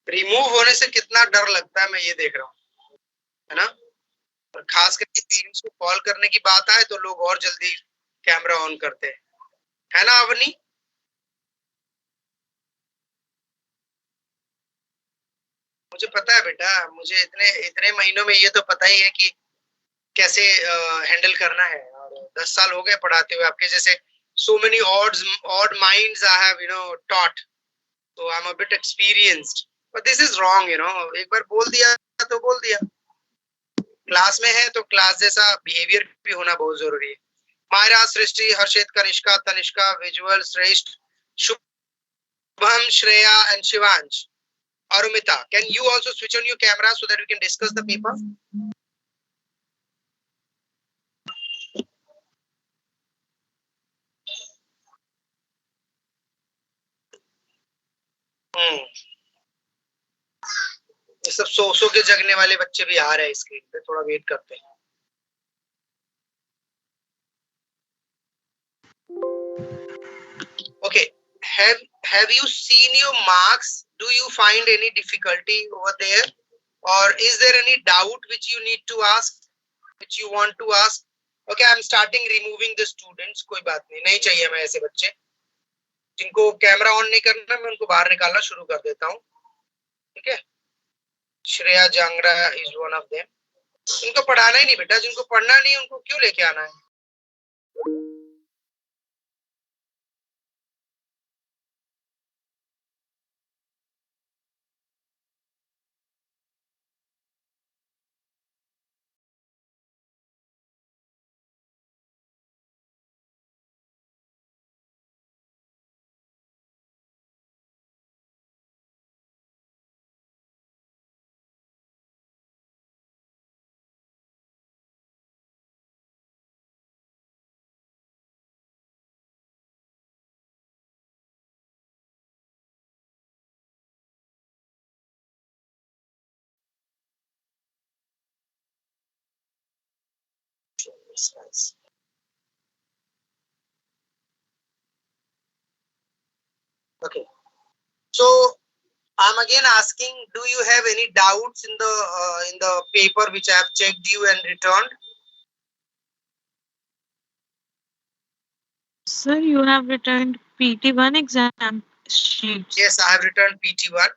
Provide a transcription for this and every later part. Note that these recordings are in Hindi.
रिमूव होने से कितना डर लगता है मैं ये देख रहा हूँ, है ना। और खास करके पेरेंट्स को कॉल करने की बात आए तो लोग और जल्दी कैमरा ऑन करते हैं, है ना अवनी। मुझे पता है बेटा, मुझे इतने इतने महीनों में ये तो पता ही है कि कैसे हैंडल करना है। और 10 साल हो गए पढ़ाते हुए आपके जैसे। so many odd minds I have taught, so I'm a bit experienced, but this is wrong, एक बार बोल दिया तो बोल दिया। क्लास में है तो क्लास जैसा बिहेवियर भी होना बहुत जरूरी है। मायरा, सृष्टि, हर्षित, कनिष्का, तनिष्का, विजुअल, श्रेष्ठ, Shubham, Shreya and Shivansh, Arumita, can you also switch on your camera so that we can discuss the paper? ये सब सो के जगने वाले बच्चे भी आ रहे हैं स्क्रीन पे, थोड़ा वेट करते हैं। Okay, have you seen your marks? Do you find any difficulty over there, or is there any doubt which you need to ask, which you want to ask? Okay, I'm starting removing the students. कोई बात नहीं चाहिए मैं ऐसे बच्चे जिनको कैमरा ऑन नहीं करना, मैं उनको बाहर निकालना शुरू कर देता हूँ, ठीक है। Shreya Jangra is one of them. इनको पढ़ाना ही नहीं बेटा, जिनको पढ़ना नहीं उनको क्यों लेके आना है। Okay, so I'm again asking, do you have any doubts in the paper which I have checked you and returned? Sir, you have returned PT1 exam sheets. Yes, I have returned PT1.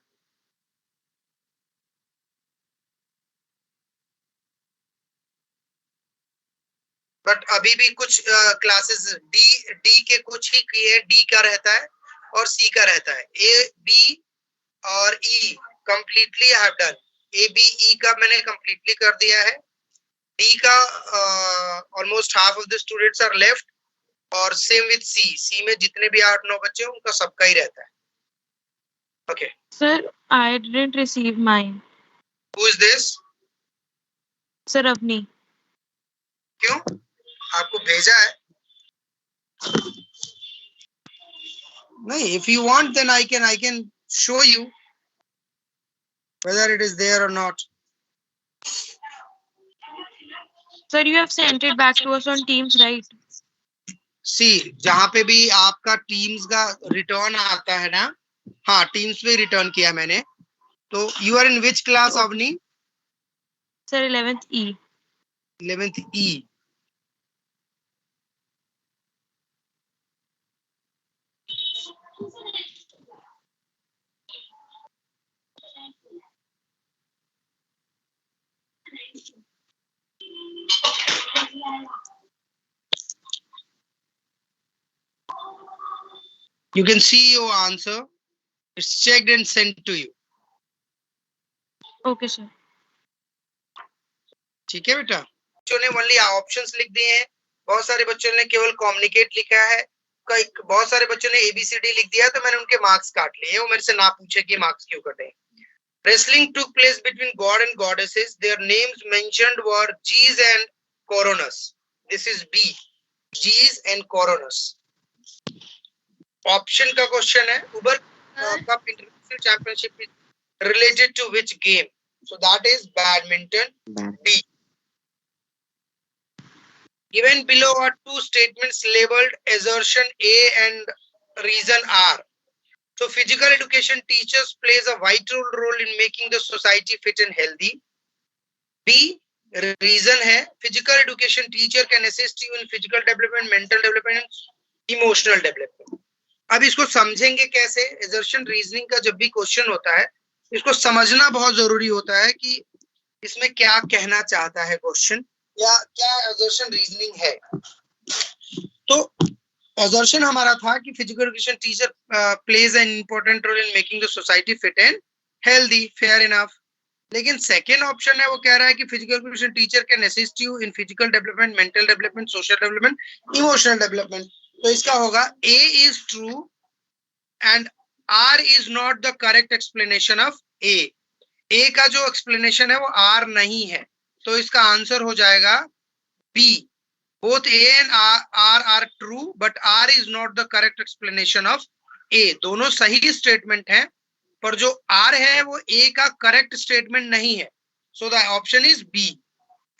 But अभी भी कुछ क्लासेस डी के कुछ ही किए, डी का रहता है और सी का रहता है। ए बी और E completely I have done. A B E का मैंने कंप्लीटली कर दिया है। डी का almost half of the students are left, और सेम विद सी। सी में जितने भी 8-9 बच्चे उनका सबका ही रहता है। Okay sir, I didn't receive mine. Who is this? Sir अपनी। क्यों आपको भेजा है? नहीं, if you want then I can show you whether it is there or not. Sir, you have sent it back to us on Teams, right? See, जहां पे भी आपका टीम्स का रिटर्न आता है ना, हाँ टीम्स पे रिटर्न किया मैंने। तो you are in which class Avni? Sir 11th E. 11th E. You can see your answer. It's checked and sent to you. Okay, sir. ठीक है बेटा। बच्चों ने ओनली ऑप्शंस लिख दिए हैं, बहुत सारे बच्चों ने केवल कम्युनिकेट लिखा है, बहुत सारे बच्चों ने ABCD लिख दिया, तो मैंने उनके मार्क्स काट लिए। वो मेरे से ना पूछे कि मार्क्स क्यों कटे। Wrestling took place between god and goddesses. Their names mentioned were Zeus and Coronis. This is B. Zeus and Coronis. Option का क्वेश्चन है, Uber Cup international championship related to which game? So that is badminton. D. Given below are two statements labeled assertion A and reason R. So physical education teachers plays a vital role in making the society fit and healthy. B reason है physical education teacher can assist you in physical development, mental development, emotional development. अब इसको समझेंगे कैसे? assertion reasoning का जब भी क्वेश्चन होता है इसको समझना बहुत जरूरी होता है कि इसमें क्या कहना चाहता है क्वेश्चन या क्या assertion reasoning है. तो assertion हमारा था कि physical education teacher plays an important role in making the society fit and healthy. Fair enough. लेकिन सेकेंड ऑप्शन है वो कह रहा है कि physical education teacher can assist you in physical development, mental development, social development, emotional development. तो इसका होगा A is true and R is not the correct explanation of A. A का जो एक्सप्लेनेशन है वो आर नहीं है, तो इसका आंसर हो जाएगा B. Both A and R are true, but R is not the correct explanation of A. दोनों सही स्टेटमेंट हैं, पर जो R है वो A का करेक्ट स्टेटमेंट नहीं है. So the option is B.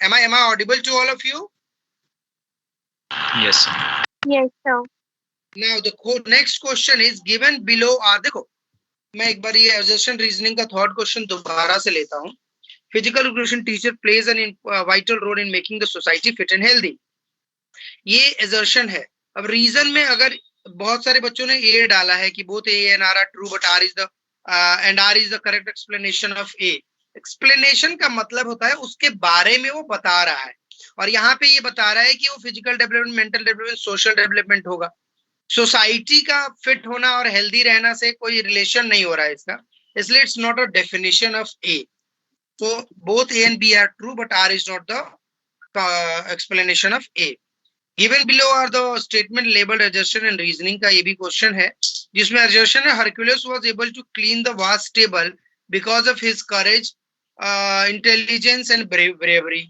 Am I audible to all of you? Yes, sir. Yes, sir. Now the next question is given below are. देखो मैं एक बार ये assertion reasoning का थर्ड क्वेश्चन दोबारा से लेता हूँ. Physical education teacher plays an vital role in making the society fit and healthy. ये assertion है. अब रीजन में अगर बहुत सारे बच्चों ने ए डाला है कि both A and R are true but R is the and R is the correct explanation of A. Explanation का मतलब होता है उसके बारे में वो बता रहा है, और यहाँ पे ये बता रहा है कि वो physical development, mental development, social development होगा. सोसाइटी का फिट होना और हेल्दी रहना से कोई रिलेशन नहीं हो रहा है इसका, इसलिए it's not a definition of A. तो both A and B are true but R is not the explanation of A. Given below are the statement labeled assertion and reasoning. का ये भी क्वेश्चन है जिसमें assertion है Hercules was able to clean the vast stable because of his courage, intelligence and bravery.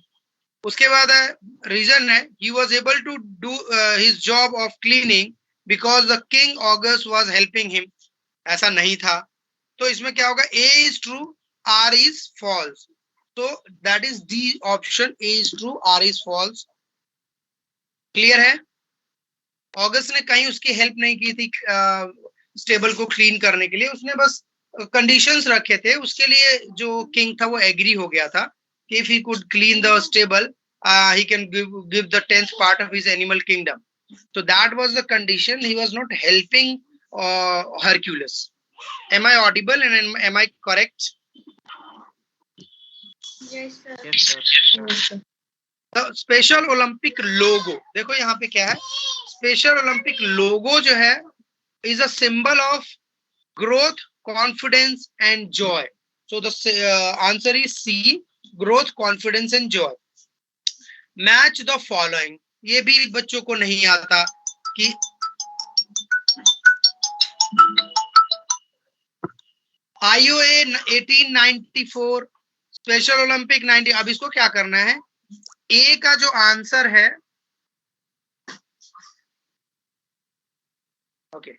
उसके बाद है reason है he was able to do his job of cleaning because the king August was helping him. ऐसा नहीं था, तो इसमें क्या होगा? A is true, R is false. So that is D option. A is true, R is false. Clear है? अगस्त ने कहीं उसकी हेल्प नहीं की थी स्टेबल को क्लीन करने के लिए, उसने बस कंडीशंस रखे थे. उसके लिए जो किंग था वो एग्री हो गया था कि if he could clean the stable he can give the 10th part of his animal kingdom. So that was the condition. He was not helping Hercules. Am I audible and am I correct? Yes, sir. Yes, sir. Special Olympic logo, देखो यहाँ पे क्या है? स्पेशल ओलंपिक लोगो जो है is a symbol of growth, confidence and joy. So the answer is C, growth, confidence and joy. Match the following, ये भी बच्चों को नहीं आता कि IOA 1894, स्पेशल ओलंपिक 90. अब इसको क्या करना है? ए का जो आंसर है, ओके,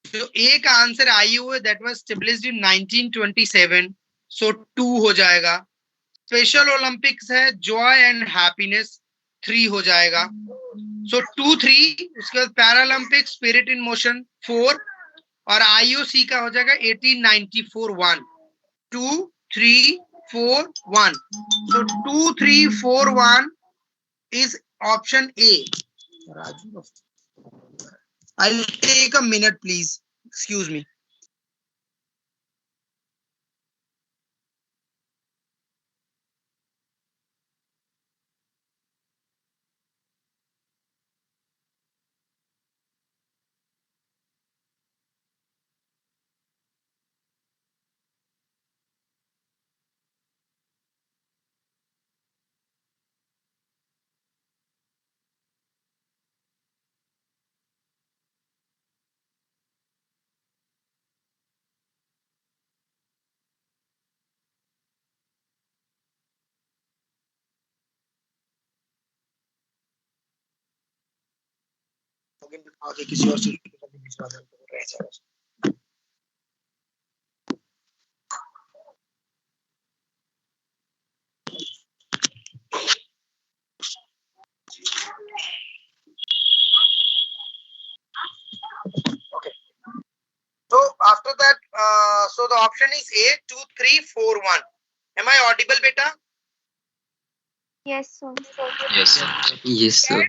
जो ए का answer IOA that was established in 1927, सो 2 हो जाएगा. स्पेशल ओलंपिक्स है जॉय एंड हैप्पीनेस, 3 हो जाएगा. सो 2 3. उसके बाद पैरालंपिक स्पिरिट इन मोशन 4, और IOC का हो जाएगा 1894 1. 2 3 4 1. So 2 3 4 1 is option A. Raju, I'll take a minute, please. Excuse me. आगे किसी और चीज रह जाएगा. ओके, तो So the option is A, 2, 3, 4, 1. Am I audible, beta? Yes, sir. Yes. Yes, sir.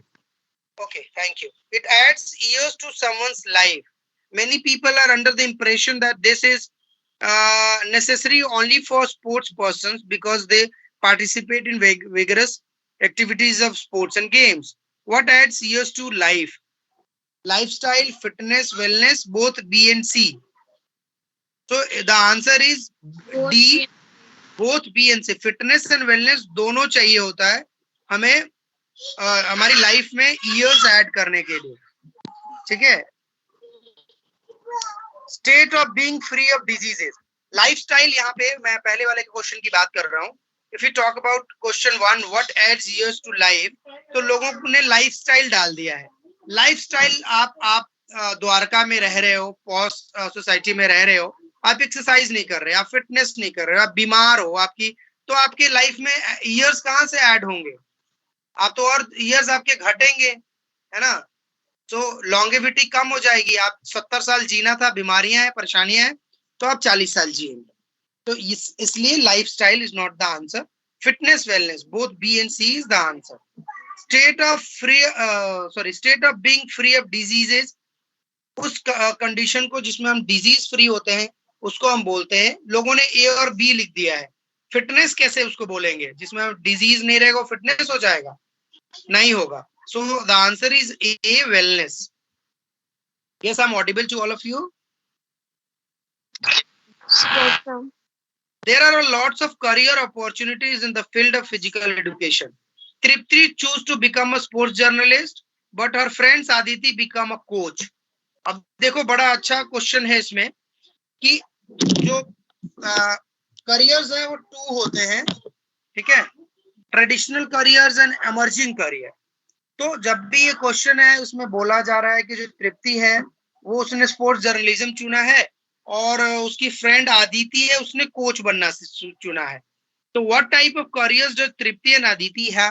Okay, thank you. It adds years to someone's life. Many people are under the impression that this is necessary only for sports persons because they participate in vigorous activities of sports and games. What adds years to life? Lifestyle, fitness, wellness, both B and C. So the answer is D, both B and C. Fitness and wellness दोनों चाहिए होता है हमें हमारी लाइफ में ईयर्स ऐड करने के लिए, ठीक है. State of being free of diseases. Lifestyle, यहाँ पे मैं पहले वाले क्वेश्चन की बात कर रहा हूँ. If you talk about question 1, what adds years to life, तो लोगों ने लाइफस्टाइल डाल दिया है. लाइफस्टाइल, आप द्वारका में रह रहे हो, पॉस सोसाइटी में रह रहे हो, आप एक्सरसाइज नहीं कर रहे, आप फिटनेस नहीं कर रहे, आप बीमार हो, तो आपके लाइफ में ईयर्स कहाँ से ऐड होंगे? आप तो और ईयर्स आपके घटेंगे, है ना. तो लॉन्गेविटी कम हो जाएगी. आप 70 साल जीना था, बीमारियां हैं, परेशानियां हैं, तो आप 40 साल जिएंगे. तो इसलिए lifestyle is not the answer. Fitness, wellness, both B and C is the answer. State of being free of diseases, उस कंडीशन को जिसमें हम डिजीज फ्री होते हैं उसको हम बोलते हैं. लोगों ने ए और बी लिख दिया है. फिटनेस कैसे उसको बोलेंगे? जिसमें डिजीज नहीं रहेगा फिटनेस हो जाएगा? नहीं होगा. So the answer is A, wellness. Yes, I'm audible to all of you. Yes, sir. There are lots of career opportunities in the field of physical education. Tripti chose to become a sports journalist, but her friends Aditi become a coach. अब देखो बड़ा अच्छा क्वेश्चन है इसमें कि जो करियर्स है वो 2 होते हैं, ठीक है, traditional careers and emerging career. तो जब भी ये क्वेश्चन है उसमें बोला जा रहा है कि जो तृप्ति है वो उसने स्पोर्ट्स जर्नलिज्म चुना है और उसकी फ्रेंड आदिति है उसने कोच बनना चुना है. तो व्हाट टाइप ऑफ करियर्स जो तृप्ति एंड आदिति है?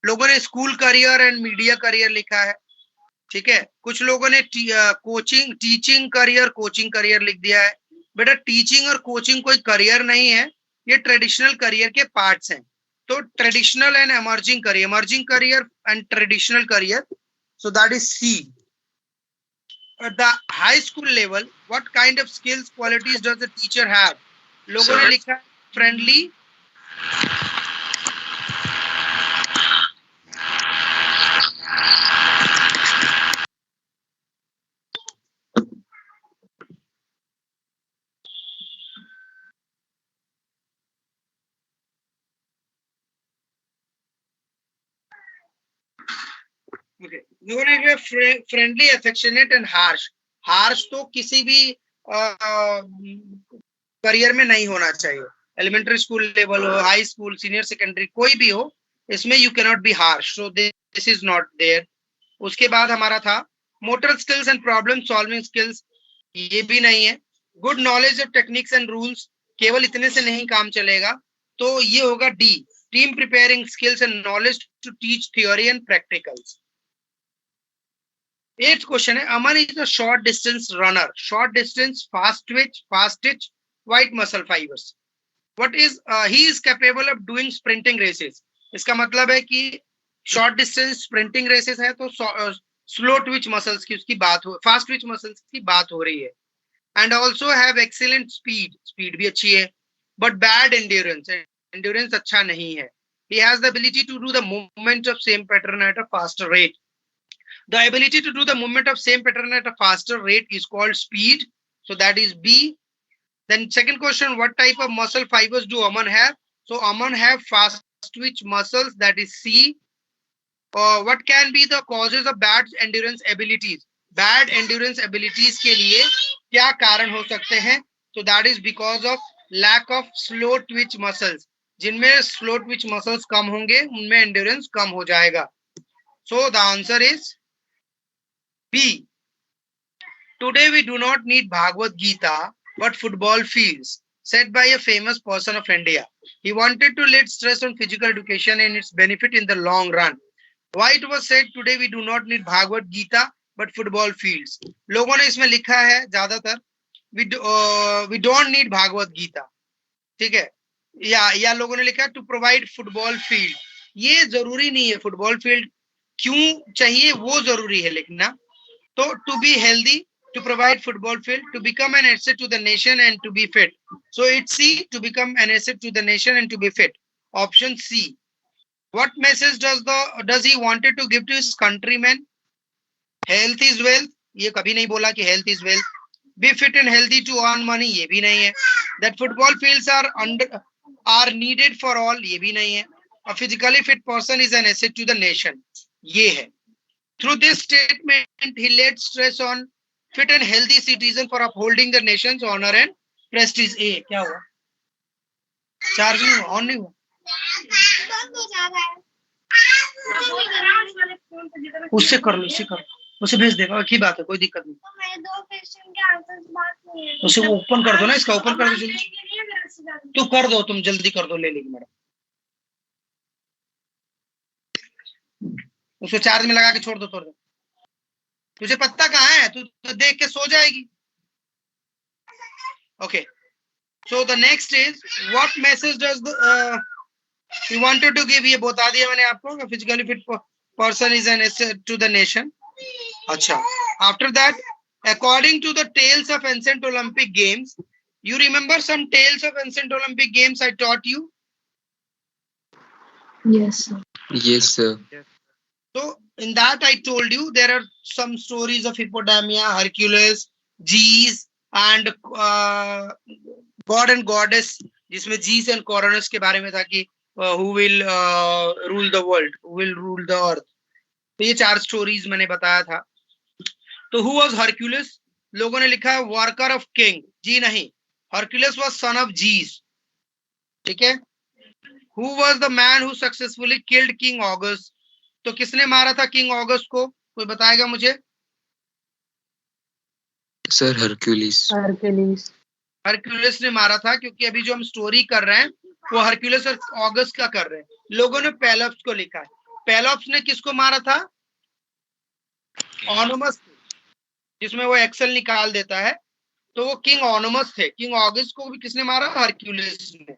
लोगों ने school career and media career लिखा है, ठीक है. कुछ लोगों ने टीचिंग करियर लिख दिया है. बेटा टीचिंग और कोचिंग कोई करियर नहीं है, ये ट्रेडिशनल करियर के पार्ट्स हैं. तो traditional and emerging career and traditional career, so that is C. At the high school level, what kind of skills, qualities does the teacher have? लोगों ने लिखा friendly, friendly, affectionate and harsh. Harsh तो किसी भी करियर में नहीं होना चाहिए. एलिमेंट्री स्कूल लेवल हो, हाई स्कूल, सीनियर सेकेंडरी, कोई भी हो, इसमें you can not be harsh. So this is not there. उसके बाद हमारा था motor skills and problem solving skills, ये भी नहीं है. Good knowledge of techniques and rules, केवल इतने से नहीं काम चलेगा, तो ये होगा D. Team preparing skills and knowledge to teach theory and practicals. 8th question है, Aman is a short distance runner. Short distance, fast twitch, white muscle fibers. What is he is capable of doing sprinting races. इसका मतलब है कि short distance sprinting races है तो slow twitch muscles की उसकी बात हो, fast twitch muscles की बात हो रही है. And also have excellent speed भी अच्छी है, but bad endurance अच्छा नहीं है. He has the ability to do the movement of same pattern at a faster rate. The ability to do the movement of same pattern at a faster rate is called speed. So that is B. Then second question, what type of muscle fibers do Aman have? So Aman have fast twitch muscles, that is C. What can be the causes of bad endurance abilities? Bad endurance abilities के लिए क्या कारण हो सकते हैं? So that is because of lack of slow twitch muscles. जिनमें slow twitch muscles कम होंगे उनमें endurance कम हो जाएगा. So the answer is B. Today we do not need Bhagavad Gita, but football fields, said by a famous person of India. He wanted to let stress on physical education and its benefit in the long run. Why it was said today we do not need Bhagavad Gita, but football fields? लोगों ने इसमें लिखा है ज्यादातर we don't need Bhagavat Gita, ठीक है। या लोगों ने लिखा टू प्रोवाइड फुटबॉल फील्ड, ये जरूरी नहीं है, फुटबॉल फील्ड क्यों चाहिए वो जरूरी है लिखना। तो to be healthy, to provide football field, to become an asset to the nation and to be fit. So it's C, to become an asset to the nation and to be fit. Option C. What message does he wanted to give to his countrymen? Health is wealth, ये कभी नहीं बोला कि health is wealth. Be fit and healthy to earn money, ये भी नहीं है. That football fields are needed for all, ये भी नहीं है. A physically fit person is an asset to the nation, ये है. Through this statement, he laid stress on fit and healthy citizen for upholding the nation's honor and prestige. A क्या हुआ? चार्ज नहीं हुआ, ऑन नहीं हुआ, उससे कर लो, उससे कर लो, उसे भेज देगा, एक ही बात है, कोई दिक्कत नहीं। तो मेरे 2 क्वेश्चन के आंसर्स बात नहीं है, उसे ओपन कर दो ना, इसका ओपन कर दो जल्दी, तो कर दो, तुम जल्दी कर दो, ले लेगी मैडम। उसको चार्ज में लगा के छोड़ दो, तोड़ दो, तुझे पता कहाँ है, तू तो देख के सो जाएगी। Okay, so the next is what message does the you wanted to give, ये बता दिया मैंने आपको, physically fit person is an asset to the nation. अच्छा, after that, according to the tales of ancient Olympic games, you remember some tales of ancient Olympic games I taught you? Yes, sir. Yes, sir. So in that I told you there are some stories of Hippodamia, Hercules, Zeus and God and Goddess, जिसमें Zeus and Coronis के बारे में था कि who will rule the world, who will rule the earth. तो ये 4 स्टोरीज मैंने बताया था। तो who was Hercules? लोगों ने लिखा है worker of king, जी नहीं, Hercules was son of Zeus, ठीक है। Who was the man who successfully killed King August? तो किसने मारा था किंग ऑगस्ट को, कोई बताएगा मुझे? Sir Hercules. हरक्यूलिस ने मारा था, क्योंकि अभी जो हम स्टोरी कर रहे हैं वो हरक्यूलिस और ऑगस्ट का कर रहे हैं। लोगों ने पेलोप्स को लिखा है, पेलोप्स ने किसको मारा था? ऑनोमस, जिसमें वो एक्सेल निकाल देता है, तो वो किंग ऑनोमस थे। किंग ऑगस्ट को भी किसने मारा? हरक्यूलिस ने।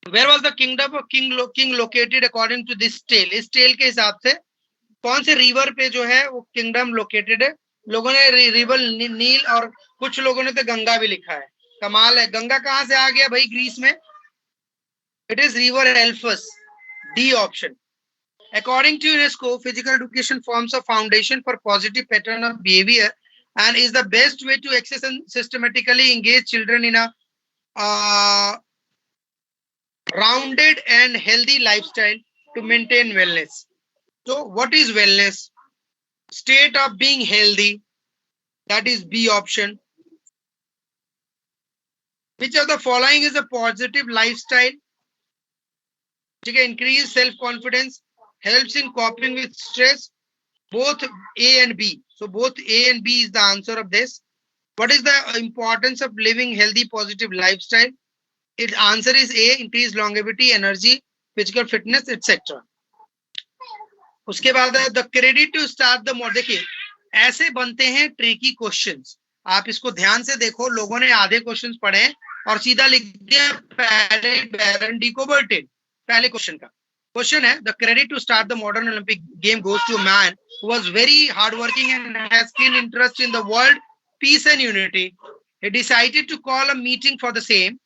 Where was the kingdom of king located according to this tale? इस टेल के हिसाब से कौन से रिवर पे जो है वो किंगडम लोकेटेड है? लोगों ने रिवर नील और कुछ लोगों ने तो गंगा भी लिखा है। कमाल है, गंगा कहाँ से आ गया भाई ग्रीस में? It is river Alpheus, D option. According to UNESCO, physical education forms a foundation for positive pattern of behavior and is the best way to access and systematically engage children in a rounded and healthy lifestyle to maintain wellness. So what is wellness? State of being healthy, that is B option. Which of the following is a positive lifestyle? Okay, increase self-confidence, helps in coping with stress, both A and B. So both A and B is the answer of this. What is the importance of living healthy, positive lifestyle? Its answer is A, increase longevity, energy, physical fitness, etc. उसके बाद है the credit to start the model. देखिए ऐसे बनते हैं ट्रिकी क्वेश्चंस, आप इसको ध्यान से देखो। लोगों ने आधे क्वेश्चंस पढ़े हैं और सीधा लिख दिया बैरन डी कोबर्टिन। पहले क्वेश्चन का क्वेश्चन है the credit to start the modern Olympic game goes to a man who was very hardworking and has keen interest in the world peace and unity. He decided to call a meeting for the same.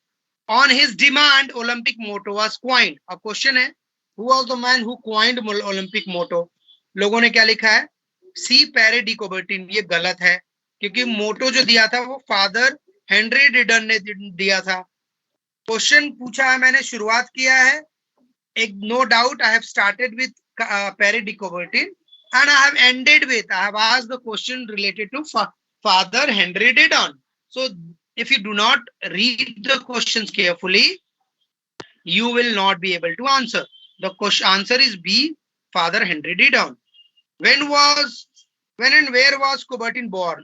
On his demand, Olympic motto was coined. अब क्वेश्चन है who was the man who coined Olympic motto? लोगों ने क्या लिखा है? सी पेरे डी कोबर्टिन। ये गलत है, क्योंकि मोटो जो दिया था वो फादर हेनरी डिडन ने दिया था। क्वेश्चन पूछा है मैंने, शुरुआत किया है एक no doubt I have started with Pierre de Coubertin and I have ended with, I have asked the question related to Father Henry Didon. So if you do not read the questions carefully, you will not be able to answer. The question answer is B, Father Henry Didon. When and where was Coubertin born?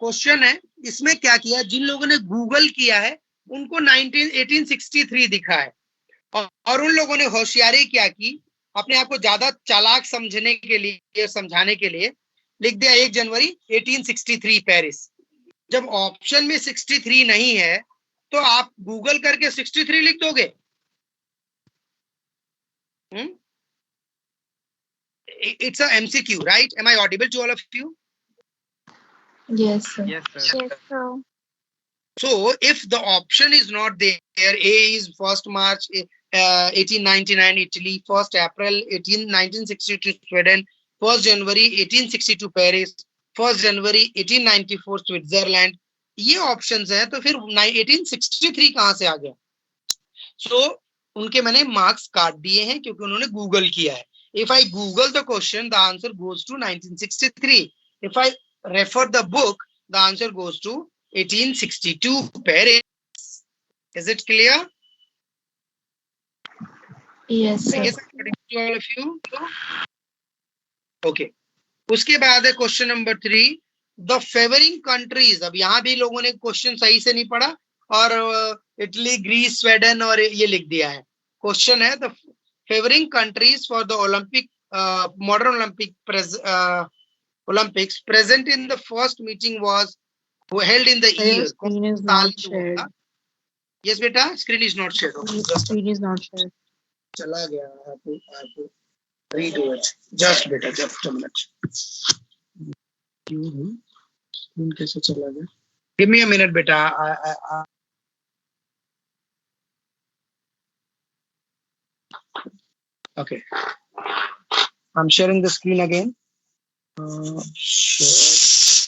Question है इसमें क्या किया, जिन लोगों ने गूगल किया है उनको 1863 दिखा है, और उन लोगों ने होशियारी क्या की, अपने आप को ज्यादा चालाक समझाने के लिए लिख दिया 1 जनवरी 1863 पेरिस। जब ऑप्शन में 63 नहीं है तो आप गूगल करके 63 लिख दोगे? It's a MCQ, right? Am I audible to all of you? Yes, sir. Yes, sir. So if the option is not there, A is 1st March 1899 Italy, 1st April 1962 Sweden, 1st January 1862 Paris, 1st January 1894 Switzerland, ये ऑप्शंस हैं, तो फिर 1863 कहां से आ गया? सो उनके मैंने मार्क्स काट दिए हैं क्योंकि उन्होंने गूगल किया है. If I Google the question, the answer goes to 1963. If I refer the book, the answer goes to 1862 Paris. Is it clear? Yes, sir. Yes, according to all of you. Okay. उसके बाद है question number 3, the favouring countries. अब यहाँ भी लोगों ने क्वेश्चन सही से नहीं पढ़ा और इटली, ग्रीस, स्वीडन और ये लिख दिया है. क्वेश्चन है the favouring countries for the Olympic modern Olympic Olympics present in the first meeting was held in the year. Screen is not shared. Yes, beta, screen is not shared. Okay, Screen is not shared. चला गया. I have to redo it. Just beta, just a minute. Screen कैसे चला गया? Give me a minute, beta. Okay. I'm sharing the screen again. Share.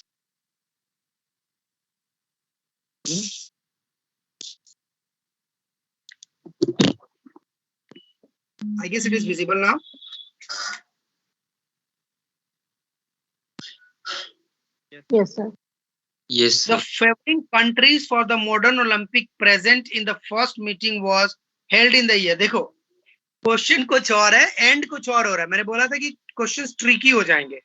I guess it is visible now. Yes, sir. Yes, The sir. favoring countries for the modern Olympic present in the first meeting was held in the year. देखो क्वेश्चन कुछ और है, एंड कुछ और हो रहा है. मैंने बोला था कि क्वेश्चंस ट्रिकी हो जाएंगे.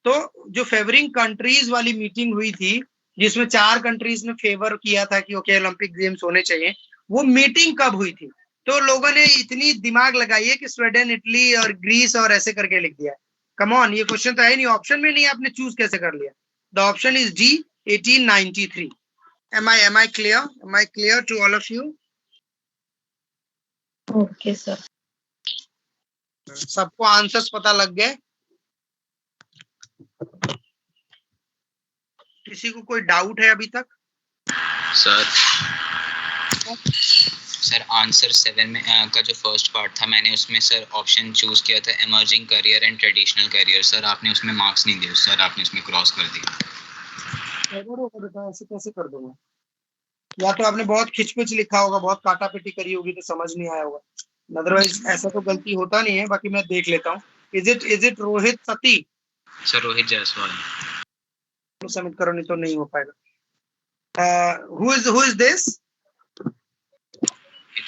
तो जो फेवरिंग कंट्रीज वाली मीटिंग हुई थी जिसमें 4 कंट्रीज ने फेवर किया था कि ओके ओलंपिक गेम्स होने चाहिए, वो मीटिंग कब हुई थी? तो लोगों ने इतनी दिमाग लगाई है कि स्वीडन, इटली और ग्रीस और ऐसे करके लिख दिया. कम ऑन, ये क्वेश्चन तो है नहीं, ऑप्शन में नहीं, आपने चूज कैसे कर लिया? The option is D, 1893. Am I clear? Am I clear to all of you? Okay, sir. सबको आंसर्स पता लग गए? किसी को कोई डाउट है अभी तक? सर आंसर 7 में का जो फर्स्ट पार्ट था, मैंने उसमें सर ऑप्शन चूज किया था emerging career and traditional career. Sir आपने उसमें मार्क्स नहीं दिए सर, आपने उसमें क्रॉस कर दिया. बेटा ऐसे कैसे कर दूंगा? या तो आपने बहुत खिचपिच लिखा होगा, बहुत काटापिटी करी होगी तो समझ नहीं आया होगा. अदरवाइज ऐसा तो गलती होता नहीं है. बाकी मैं देख लेता हूँ. Is it Rohit Sati? Sir Rohit Jaiswal. Submit करो, नहीं तो नहीं हो पाएगा. Who is this? Rohit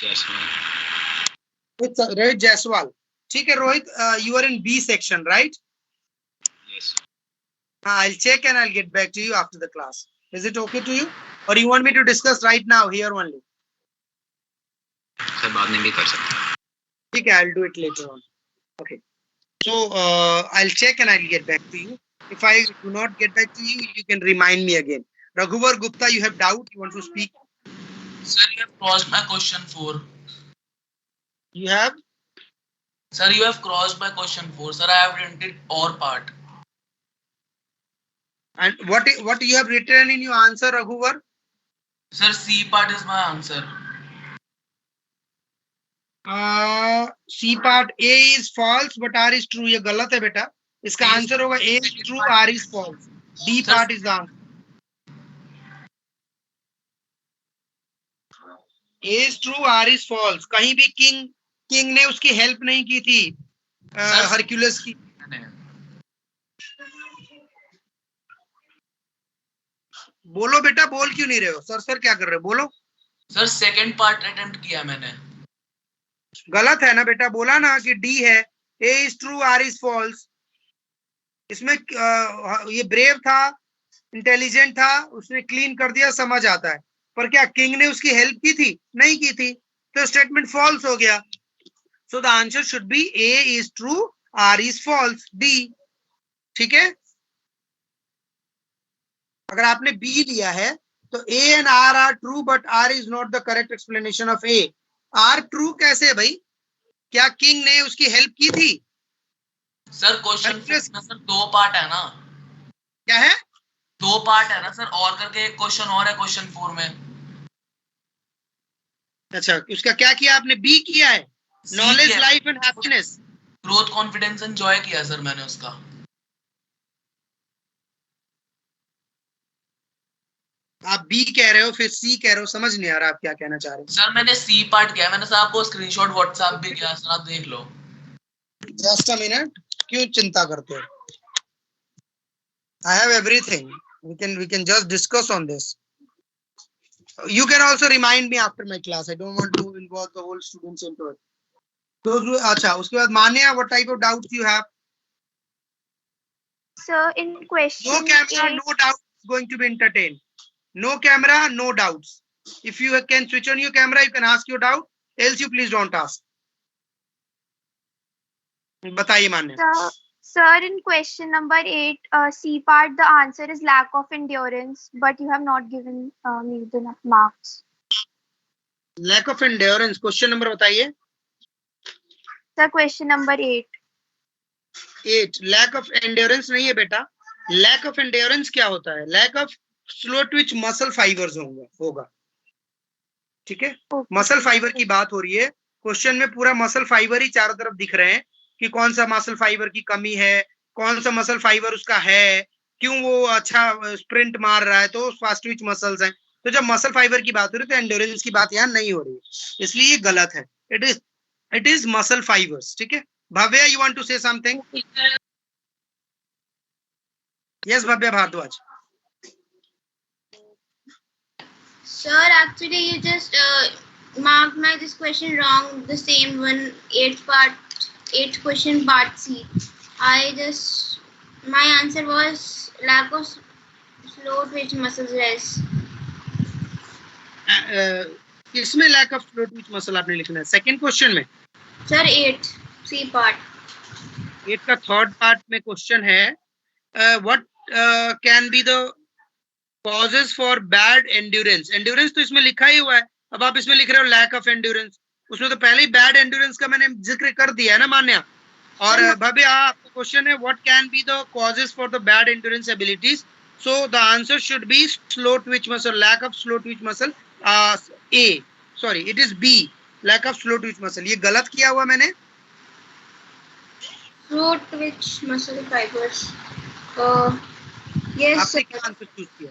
Jaiswal. ठीक है Rohit, you are in B section, right? Yes. I'll check and I'll get back to you after the class. Is it okay to you, or you want me to discuss right now here only? Sir बाद में भी कर सकते हैं. ठीक है, I'll do it later on. Okay. So I'll check and I'll get back to you. If I do not get back to you, you can remind me again. Raghuvar Gupta, you have doubt? You want to speak? Sir, you have crossed my question 4. You have? Sir, you have crossed my question 4. Sir, I have written it or part. And what you have written in your answer, Raghuvar? Sir, C part is my answer. C part, A is false but R is true. ये गलत है बेटा. इसका आंसर होगा A is true, R is false. D part is the answer. A is true, R is false. कहीं भी किंग ने उसकी हेल्प नहीं की थी, हरक्यूलिस की. बोलो बेटा, बोल क्यों नहीं रहे हो? सर क्या कर रहे हो? बोलो. सर सेकंड पार्ट अटेम्प्ट किया मैंने. गलत है ना बेटा, बोला ना कि डी है. A is true, R is false. इसमें ये ब्रेव था, इंटेलिजेंट था, उसने क्लीन कर दिया, समझ आता है. पर क्या किंग ने उसकी हेल्प की थी? नहीं की थी, तो स्टेटमेंट फॉल्स हो गया. So the answer should be A is true, R is false, D. ठीक है, अगर आपने बी दिया है तो A and R are true but R is not the correct explanation of A. R true कैसे भाई? क्या किंग ने उसकी हेल्प की थी? सर क्वेश्चन में सर 2 पार्ट है ना। क्या है? 2 पार्ट है ना सर, और करके एक क्वेश्चन और है क्वेश्चन 4 में। अच्छा, उसका क्या किया आपने? बी किया है, knowledge life and happiness, growth confidence and Joy किया सर मैंने उसका। आप बी कह रहे हो फिर सी कह रहे हो, समझ नहीं आ रहा आप क्या कहना चाह रहे हो। सर मैंने सी पार्ट किया, मैंने सर आपको स्क्रीनशॉट व्हाट्सएप भी किया सर, आप देख लो। जस्ट अ मिनट, क्यों चिंता करते हो? I have everything. We can just discuss on this. You can also remind me after my class. I don't want to involve the whole students into it. तो अच्छा, उसके बाद मान्या, what type of doubts you have? Sir, in question No camera, 8, no doubt is going to be entertained. No camera, no doubts. If you can switch on your camera, you can ask your doubt. Else you please don't ask. बताइए मान्या। Sir, in question number 8, C part, the answer is lack of endurance, but you have not given me the marks. Lack of endurance, question number बताइए। Sir, question number 8. 8, lack of endurance नहीं है बेटा। Lack of endurance क्या होता है? Lack of slow twitch muscle fibers होगा, ठीक है। मसल फाइबर की बात हो रही है, क्वेश्चन में पूरा मसल फाइबर ही चारों तरफ दिख रहे हैं कि कौन सा मसल फाइबर की कमी है, कौन सा मसल फाइबर उसका है, क्यों वो अच्छा स्प्रिंट मार रहा है, तो फास्ट ट्विच मसल्स हैं। तो जब मसल फाइबर की बात हो रही है तो एंड्योरेंस की बात यहाँ नहीं हो रही है, इसलिए ये गलत है। इट इज मसल फाइबर्स, ठीक है। Bhavya, you want to say something? Yes Bhavya Bhardwaj. Sir, actually you just marked my this question wrong, the same one, 8th question part C. My answer was lack of slow twitch muscles less. इसमें lack of slow twitch muscle आपने लिखना है सेकंड क्वेश्चन में। Sir, 8th C part. 8 का थर्ड पार्ट में क्वेश्चन है, what can be the causes for bad endurance? Endurance तो इसमें लिखा ही हुआ है, अब आप इसमें लिख रहे हो lack of endurance। उसमें तो पहले ही बैड एंड्योरेंस का मैंने जिक्र कर दिया है ना मान्या। और भव्या, आपका क्वेश्चन है what can be the causes for the bad endurance abilities? So the answer should be slow twitch muscle, lack of slow twitch muscle. A, sorry, it is B, lack of slow twitch muscle। ये गलत किया हुआ मैंने। Slow twitch muscle fibers. Yes आपने sir. क्या आंसर चूज किया?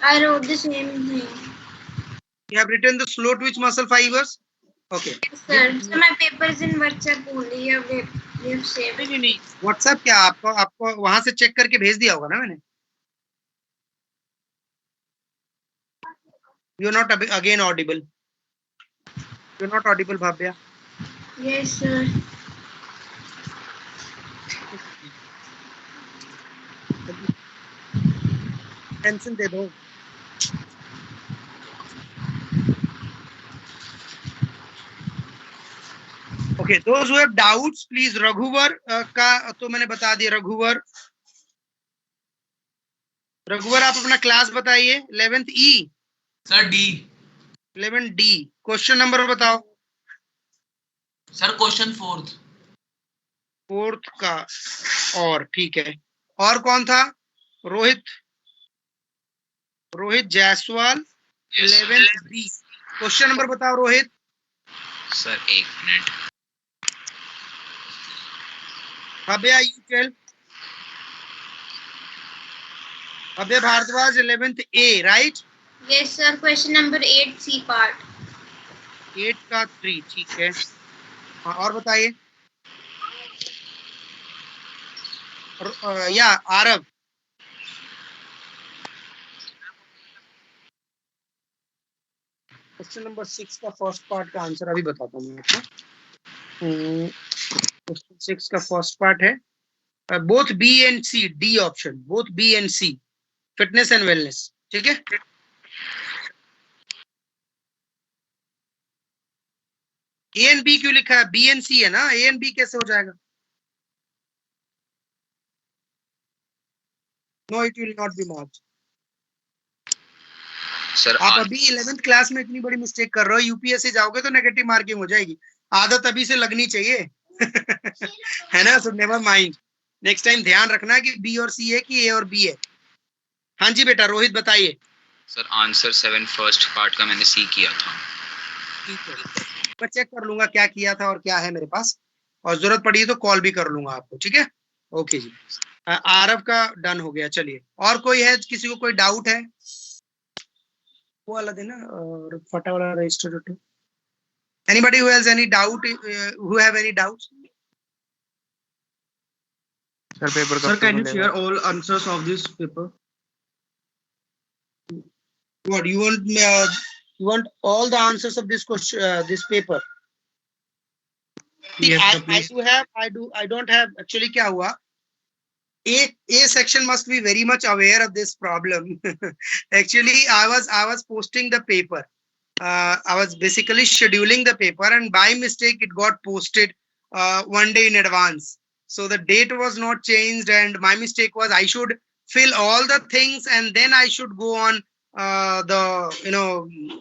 I wrote the same thing. You have written the slow twitch muscle fibers. Okay. Yes, sir. So my paper is in WhatsApp only. You have saved. नहीं, WhatsApp क्या, आपको वहां से चेक करके भेज दिया होगा ना मैंने। You are not again audible. You are not audible, Bhavya. Yes sir. Tension दे दो। Okay, those who have doubts, please रघुवर का तो मैंने बता दिया। रघुवर आप अपना क्लास बताइए। 11th E। Sir D. 11 D। Question number बताओ। सर क्वेश्चन 4th का, और ठीक है। और कौन था? Rohit Jaiswal. 11th B। Question number बताओ Rohit. Sir 1 minute. Bhavya, you tell. Bhavya Bhardwaj 11th A, right? Yes sir. Question number 8 C part. 8 का 3, ठीक है। हाँ, और बताइए। या आरव। क्वेश्चन नंबर 6 का फर्स्ट पार्ट का आंसर अभी बताता हूँ मैं आपको। क्वेश्चन 6 का फर्स्ट पार्ट है both B and C, D option, both B and C, fitness and wellness, ठीक है। ए एंड बी क्यों लिखा है? बी एंड सी है ना, ए एंड बी कैसे हो जाएगा? No, it will not be marked. Sir आप अभी 11th क्लास में इतनी बड़ी मिस्टेक कर रहे हो, यूपीएससी जाओगे तो नेगेटिव मार्किंग हो जाएगी। आदत अभी से लगनी चाहिए। है ना? So never mind, next time ध्यान रखना कि बी और सी है कि ए और बी है। हाँ जी बेटा रोहित बताइए। सर आंसर 7 फर्स्ट पार्ट का मैंने सी किया था। ठीक है, मैं चेक कर लूंगा क्या किया था और क्या है मेरे पास, और जरूरत पड़ी तो कॉल भी कर लूंगा आपको। ठीक है, ओके जी। आरव का डन हो गया। चलिए, और कोई है, किसी को कोई डाउट है? वो वाला देना और फटा वाला register too. Anybody who has any doubt, who have any doubts? Sir, paper Sir, can you share all answers of this paper? What you want all the answers of this question, this paper? Yes, sir, I don't have actually. क्या हुआ, A section must be very much aware of this problem. Actually, I was posting the paper. I was basically scheduling the paper, and by mistake it got posted 1 day in advance. So the date was not changed, and my mistake was I should fill all the things and then I should go on the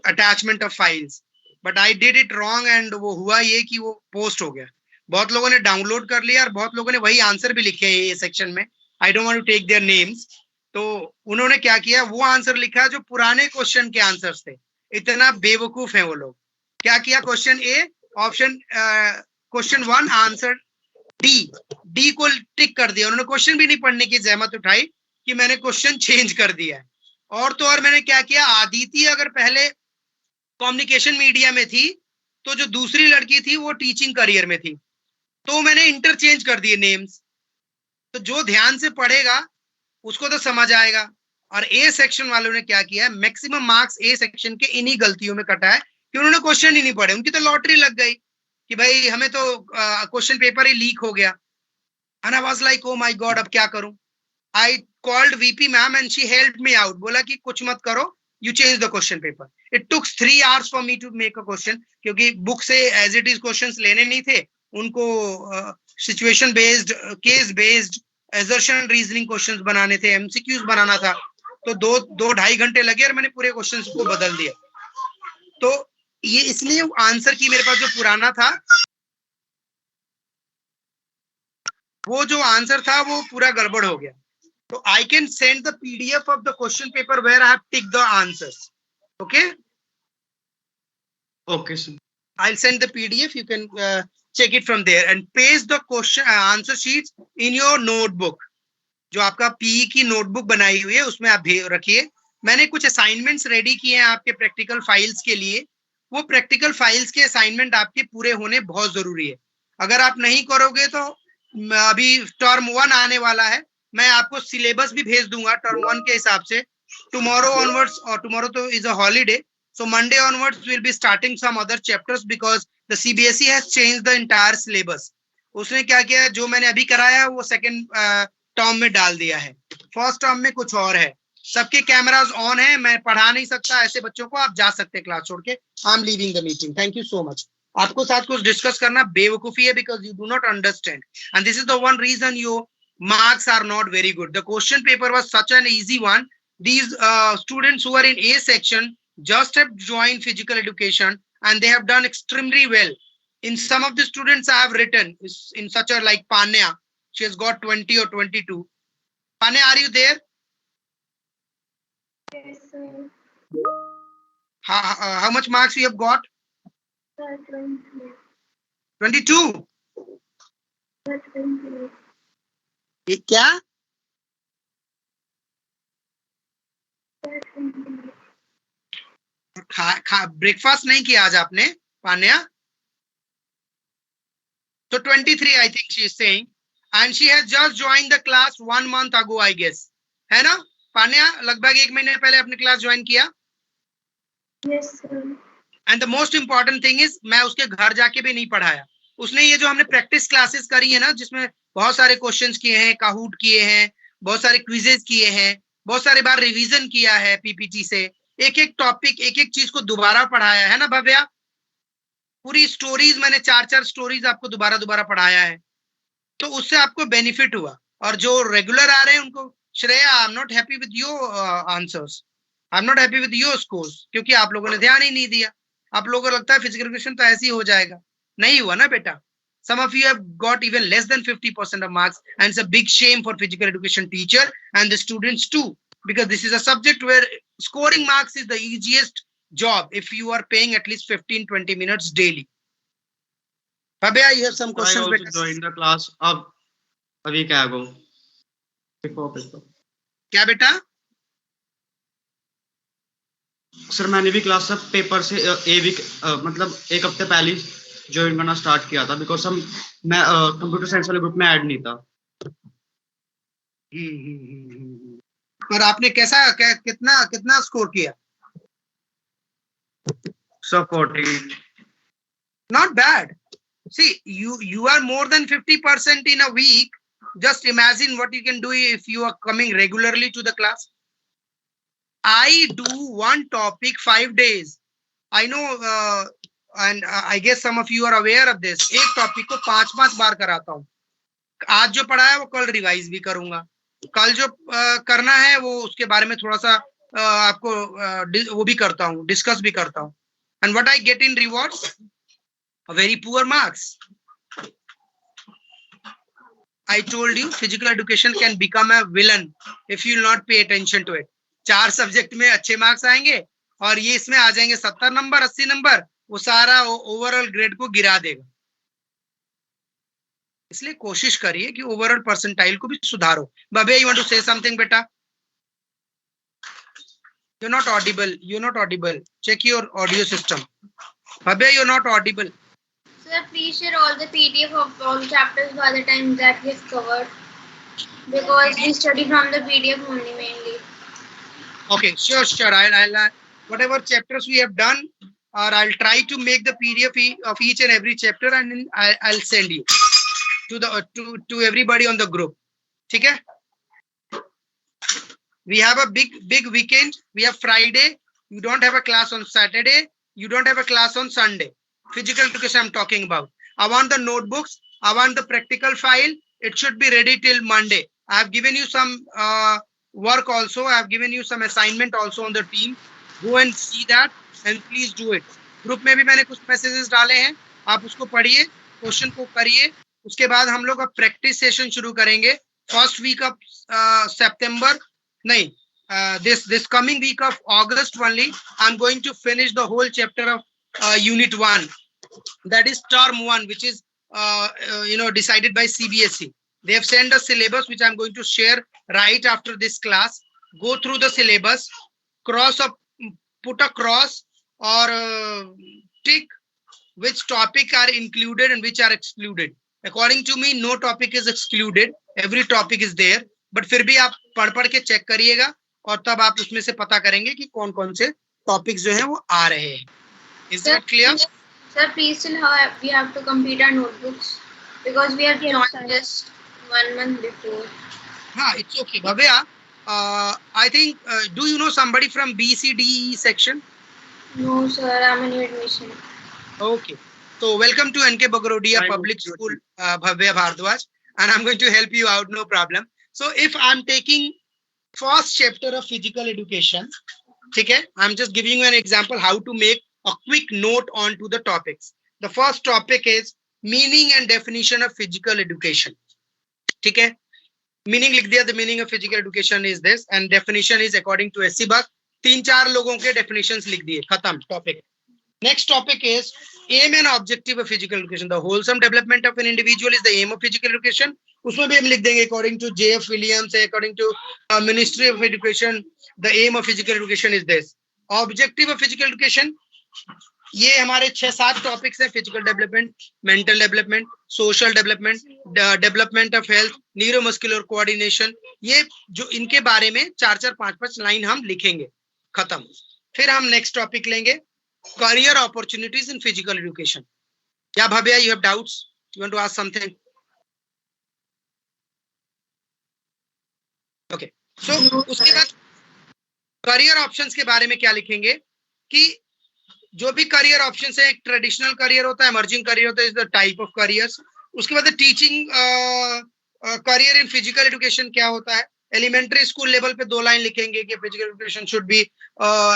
attachment of files. But I did it wrong, and वो हुआ ये कि वो पोस्ट हो गया। बहुत लोगों ने डाउनलोड कर लिया और बहुत लोगों ने वही आंसर भी लिखे हैं ये सेक्शन में। I don't want to take their names. तो उन्होंने क्या किया, वो आंसर लिखा जो पुराने क्वेश्चन के आंसर्स थे। इतना बेवकूफ है वो लोग। क्या किया, question A option question 1 answer D को टिक कर दिया। उन्होंने क्वेश्चन भी नहीं पढ़ने की जहमत उठाई कि मैंने क्वेश्चन चेंज कर दिया है। और तो और मैंने क्या किया, आदिति अगर पहले कम्युनिकेशन मीडिया में थी तो जो दूसरी लड़की थी वो टीचिंग करियर में थी, तो मैंने इंटरचेंज कर दिए नेम्स। तो जो ध्यान से पढ़ेगा उसको तो समझ आएगा। और ए सेक्शन वालों ने क्या किया है, मैक्सिमम मार्क्स ए सेक्शन के इन्हीं गलतियों में कटा है कि उन्होंने क्वेश्चन ही नहीं पढ़े। उनकी तो लॉटरी लग गई कि भाई हमें तो क्वेश्चन पेपर ही लीक हो गया। And I was like oh my God, अब क्या करूं। I called VP ma'am and she helped me out. बोला कि कुछ मत करो, you change the question paper. It took 3 hours for me to make a question, क्योंकि बुक से as it is questions लेने नहीं थे उनको, situation based, case based, assertion reasoning questions बनाने थे, MCQs बनाना था। तो 2-2.5 घंटे लगे और मैंने पूरे क्वेश्चंस को बदल दिया। तो ये इसलिए आंसर की मेरे पास जो पुराना था, वो जो आंसर था वो पूरा गड़बड़ हो गया। So I can send the PDF of the question paper where I have ticked the answers. Okay? okay, sir. I'll send the PDF. You can check it from there and paste the question answer sheets in your notebook. जो आपका PE की नोटबुक बनाई हुई है उसमें आप रखिए। मैंने कुछ असाइनमेंट्स रेडी किए हैं आपके प्रैक्टिकल फाइल्स के लिए। वो प्रैक्टिकल फाइल्स के असाइनमेंट आपके पूरे होने बहुत जरूरी है। अगर आप नहीं करोगे तो अभी टर्म 1 आने वाला है, मैं आपको सिलेबस भी भेज दूंगा टर्म 1 के हिसाब से। टुमारो ऑनवर्ड्स, और टुमारो तो is a holiday, so Monday onwards will be starting some other chapters because the CBSE has changed the entire syllabus. उसने क्या किया, जो मैंने अभी कराया वो सेकंड टर्म में डाल दिया है। फर्स्ट टर्म में कुछ और है। सबके कैमरास ऑन है, मैं पढ़ा नहीं सकता ऐसे बच्चों को, आप जा सकते हैं क्लास छोड़ के। I am leaving the meeting, thank you so much. आपको साथ कुछ डिस्कस करना बेवकूफी है because you do not understand, and this is the one reason your marks are not very good. The question paper was such an easy one. These students who are in A section just have joined physical education and they have done extremely well. In some of the students I have written in such a like Panya, she has got 20 or 22. Panya, are you there? Yes, sir. How much marks you have got? Sir, 20. 22. Sir, 20. ये क्या? ब्रेकफास्ट नहीं किया आज आपने पान्या? So 23 I think she is saying, and she has just joined the class 1 month ago I guess. है ना पान्या? लगभग 1 महीने पहले अपनी क्लास ज्वाइन किया। Yes, sir. And the most important thing is मैं उसके घर जाके भी नहीं पढ़ाया। उसने ये जो हमने प्रैक्टिस क्लासेस करी है ना, जिसमें बहुत सारे क्वेश्चंस किए हैं, काहूट किए हैं, बहुत सारे क्विजेस किए हैं, बहुत सारे बार रिवीजन किया है पीपीटी से, एक एक टॉपिक, एक एक चीज को दोबारा पढ़ाया है ना भव्या। पूरी स्टोरीज मैंने 4-4 स्टोरीज आपको दोबारा पढ़ाया है, तो उससे आपको बेनिफिट हुआ। और जो रेगुलर आ रहे हैं उनको, Shreya I am not happy with your answers. I am not happy with your scores, क्योंकि आप लोगों ने ध्यान ही नहीं दिया। आप लोगों को लगता है फिजिकल एजुकेशन तो ऐसे ही हो जाएगा, नहीं हुआ ना बेटा। Some of you have got even less than 50% of marks, and it's a big shame for physical education teacher and the students too, because this is a subject where scoring marks is the easiest job if you are paying at least 15-20 minutes daily. Bhabya, you have some I questions? also beta? joined the class a week ago. Before paper. क्या बेटा? सर मैंने भी क्लास सब पेपर से मतलब एक हफ्ते पहले ज्वाइन करना स्टार्ट किया था, बिकॉज मैं कंप्यूटर साइंस वाले ग्रुप में ऐड नहीं था। पर आपने कितना स्कोर किया? सब 40। Not bad. See, you are more than 50% in a week. Just imagine what you can do if you are coming regularly to the class. I do one topic 5 days. I know, and I guess some of you are aware of this. एक टॉपिक को 5 बार कराता हूँ। आज जो पढ़ा है वो कल रिवाइज भी करूंगा। कल जो करना है वो उसके बारे में थोड़ा सा आपको वो भी करता हूँ, डिस्कस भी करता हूँ। And what I get in rewards? A very poor marks. I told you physical education can become a villain if you will not pay attention to it. 4 subject में अच्छे मार्क्स आएंगे और ये इसमें आ जाएंगे 70 नंबर 80 नंबर, वो सारा ओवरऑल ग्रेड को गिरा देगा। इसलिए कोशिश करिए कि ओवरऑल परसेंटाइल को भी सुधारो। बाबे, you want to say something बेटा? You're not audible. You're not audible. Check your audio system. Babe, you're not audible. Sir, please share all the PDF of all chapters by the time that we've covered, because we study from the PDF only mainly. Okay, sure. I'll whatever chapters we have done, or I'll try to make the PDF of each and every chapter, and then I'll send you to everybody on the group. ठीक है? We have a big weekend. We have Friday. You don't have a class on Saturday. You don't have a class on Sunday. Physical education I'm talking about. I want the notebooks. I want the practical file. It should be ready till Monday. I have given you some work also. I have given you some assignment also on the team. Go and see that and please do it. Group में भी मैंने कुछ messages डाले हैं. आप उसको पढ़िए, क्वेश्चन को करिए. उसके बाद हम लोग अब प्रैक्टिस सेशन शुरू करेंगे. First week of September. नहीं, this coming week of August only, I'm going to finish the whole chapter of Unit 1. That is Term 1, which is decided by CBSE. They have sent a syllabus which I'm going to share right after this class. Go through the syllabus, put a cross or tick which topic are included and which are excluded. According to me, no topic is excluded. Every topic is there. But फिर भी आप पढ़ के चेक करिएगा और तब आप उसमें से पता करेंगे कि कौन कौन से टॉपिक्स जो हैं वो आ रहे हैं। Is that clear? Sir, please still we have to complete our notebooks because we have joined just 1 month before. हाँ, it's okay. Bhavya, I think, do you know somebody from BCDE section? No, sir, I'm a new admission. Okay. So welcome to NK Bagrodia Public School, Bhavya Bhardwaj, and I'm going to help you out, no problem. So if I'm taking first chapter of physical education, okay, I'm just giving you an example how to make a quick note on to the topics. The first topic is meaning and definition of physical education. Okay, meaning लिख दिया, the meaning of physical education is this and definition is according to SC Buck. 3-4 लोगों के definitions लिख दिए, खत्म topic. Next topic is aim and objective of physical education. The wholesome development of an individual is the aim of physical education. उसमें भी हम लिख देंगे according to J.F. Williams, according to Ministry of Education, the aim of physical education is this. Objective of physical education, ये हमारे 6-7 topics हैं: physical development, mental development, social development, development of health, neuromuscular coordination. ये जो इनके बारे में 4-4, 5-5 लाइन हम लिखेंगे, खत्म. फिर हम next topic लेंगे career opportunities in physical education. Yeah, Bhavya, you have doubts? You want to ask something? Okay. So उसके बाद career options के बारे में क्या लिखेंगे कि जो भी career options है, एक traditional career होता है, emerging career होता है, is the type of careers. उसके बाद teaching career in physical education क्या होता है, एलिमेंट्री स्कूल लेवल पे 2 लाइन लिखेंगे कि physical education should be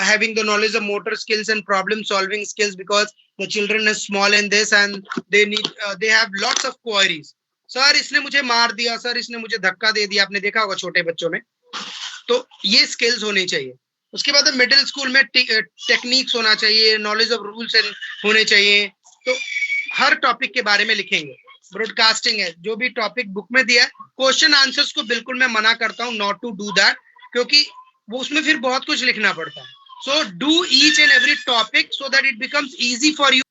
having the knowledge of motor skills and problem solving skills because the children is small in this and they have lots of queries. Sir इसने मुझे मार दिया, सर इसने मुझे धक्का दे दिया, आपने देखा होगा छोटे बच्चों में. तो ये स्किल्स होनी चाहिए. उसके बाद मिडिल स्कूल में टेक्निक्स होना चाहिए, नॉलेज ऑफ रूल्स होने चाहिए. तो हर टॉपिक के बारे में लिखेंगे. ब्रॉडकास्टिंग है, जो भी टॉपिक बुक में दिया है, क्वेश्चन आंसर्स को बिल्कुल मैं मना करता हूँ नॉट टू डू दैट, क्योंकि वो उसमें फिर बहुत कुछ लिखना पड़ता है. So do each and every topic so that it becomes easy for you.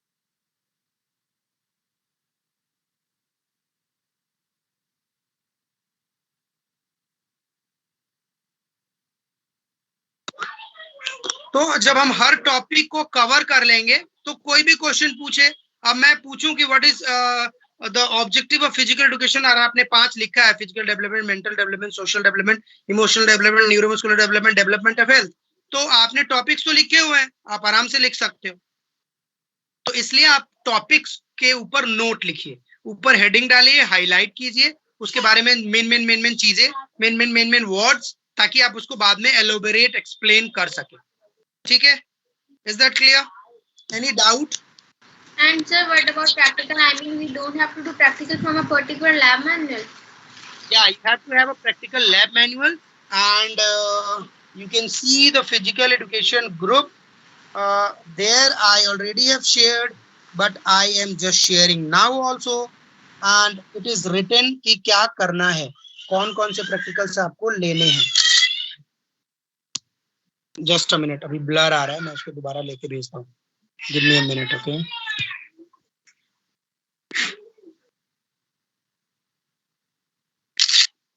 तो जब हम हर टॉपिक को कवर कर लेंगे तो कोई भी क्वेश्चन पूछे, अब मैं पूछूं कि what is the objective of physical education, और आपने 5 लिखा है, physical development, mental development, social development, emotional development, neuromuscular development, development of health, तो आपने टॉपिक्स तो लिखे हुए हैं, आप आराम से लिख सकते हो. तो इसलिए आप टॉपिक्स के ऊपर नोट लिखिए, ऊपर हेडिंग डालिए, हाईलाइट कीजिए, उसके बारे में मेन चीजें, मेन वर्ड्स, ताकि आप उसको बाद में एलोबरेट एक्सप्लेन कर सके. ठीक है? Is that clear? Any doubt? And sir, what about practical? I mean, we don't have to do practical from a particular lab manual. Yeah, you have to have a practical lab manual, and you can see the physical education group. There I already have shared, but I am just sharing now also, and it is written कि क्या करना है, कौन-कौन से practicals आपको लेने हैं. जस्ट अ मिनट, अभी ब्लर आ रहा है, मैं उसको दोबारा लेके भेजता हूँ. Give me a minute. Okay,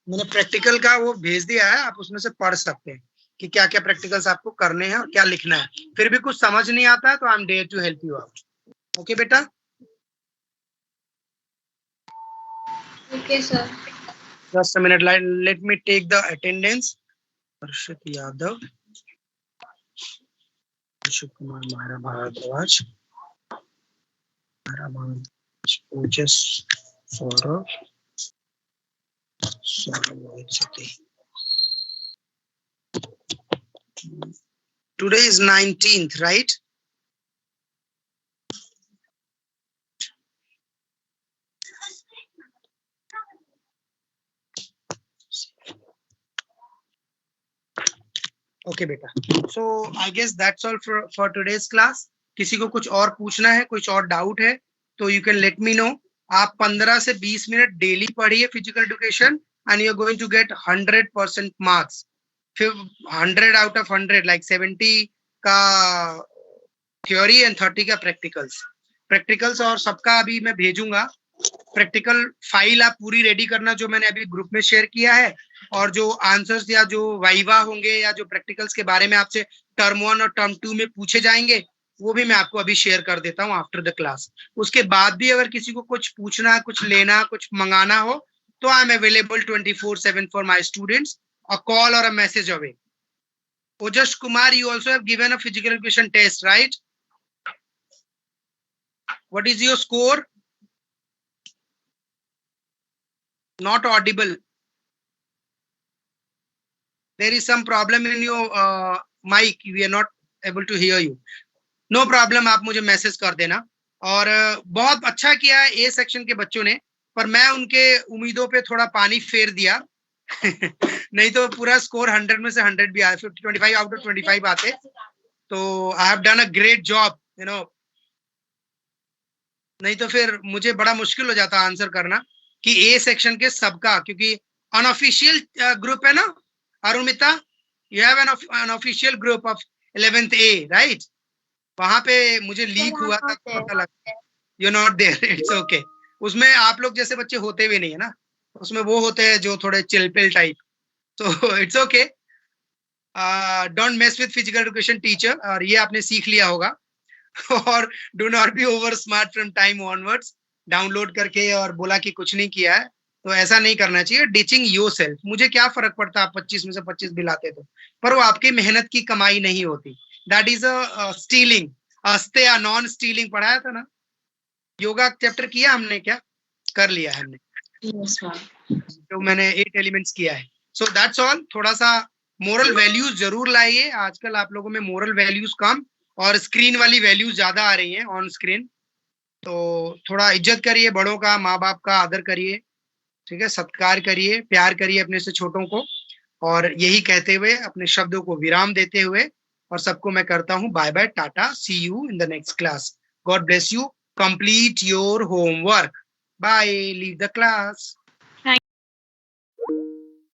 मैंने प्रैक्टिकल का वो भेज दिया है, आप उसमें से पढ़ सकते हैं कि क्या क्या प्रैक्टिकल्स आपको करने हैं और क्या लिखना है. फिर भी कुछ समझ नहीं आता है तो I am there to help you out. Okay बेटा? Okay, sir. Just a minute, let me take the attendance. Harshit Yadav, Ashok Kumar, Myra Bhardwaj, Ojas, Saurabh, Today is 19th, right? Okay बेटा, so I guess that's all for today's class. किसी को कुछ और पूछना है, कुछ और डाउट है तो you can let me know. आप 15 से 20 मिनट डेली पढ़िए physical education and you are going to get 100% marks. 100 out of 100, like 70 का थ्योरी एंड 30 का प्रैक्टिकल्स और सबका अभी मैं भेजूंगा. प्रैक्टिकल फाइल आप पूरी रेडी करना जो मैंने अभी ग्रुप में शेयर किया है, और जो आंसर्स या जो वाइवा होंगे या जो प्रैक्टिकल्स के बारे में आपसे टर्म 1 और टर्म 2 में पूछे जाएंगे वो भी मैं आपको अभी शेयर कर देता हूँ आफ्टर द क्लास. उसके बाद भी अगर किसी को कुछ पूछना, कुछ लेना, कुछ मंगाना हो तो I am available 24/7 for my students. A call और a message away. Ojas Kumar, you also have given a physical education test, right? What is your score? Not audible. There is some problem in your mic. We are not able to hear you. No problem, आप मुझे मैसेज कर देना. और बहुत अच्छा किया है ए सेक्शन के बच्चों ने, पर मैं उनके उम्मीदों पे थोड़ा पानी फेर दिया. नहीं तो पूरा स्कोर 100 में से 100 भी आए, 25 आउट ऑफ 25 आते. तो आई have done a great job, you know. नहीं तो फिर मुझे बड़ा मुश्किल हो जाता आंसर करना कि ए सेक्शन के सबका, क्योंकि अनऑफिशियल ग्रुप है ना Arunita, you have an unofficial group of 11th A, right? वहां पे मुझे लीक हुआ था, पता लगा you not there. It's okay. उसमें आप लोग जैसे बच्चे होते भी नहीं है ना, उसमें वो होते हैं जो थोड़े चिलपिल टाइप. तो it's okay, don't mess with physical education teacher. और ये आपने सीख लिया होगा. और do not be over smart from time onwards. Download करके और बोला कि कुछ नहीं किया है, तो ऐसा नहीं करना चाहिए. Teaching yourself. मुझे क्या फर्क पड़ता आप 25 में से 25 भी लाते तो, पर वो आपकी मेहनत की कमाई नहीं होती. That is a stealing. अस्ते या नॉन स्टीलिंग पढ़ाया था ना, योगा चैप्टर किया हमने, क्या कर लिया हमने? Yes, ma'am. तो मैंने 8 एलिमेंट्स किया है. So that's all. थोड़ा सा मोरल वैल्यूज जरूर लाइए. आजकल आप लोगों में मोरल वैल्यूज कम और स्क्रीन वाली वैल्यूज ज्यादा आ रही हैं ऑन स्क्रीन. तो थोड़ा इज्जत करिए बड़ों का, माँ बाप का आदर करिए, ठीक है, सत्कार करिए, प्यार करिए अपने से छोटों को. और यही कहते हुए अपने शब्दों को विराम देते हुए और सबको मैं करता हूँ bye bye, tata, see you in the next class. God bless you. Complete your homework. Bye. Leave the class.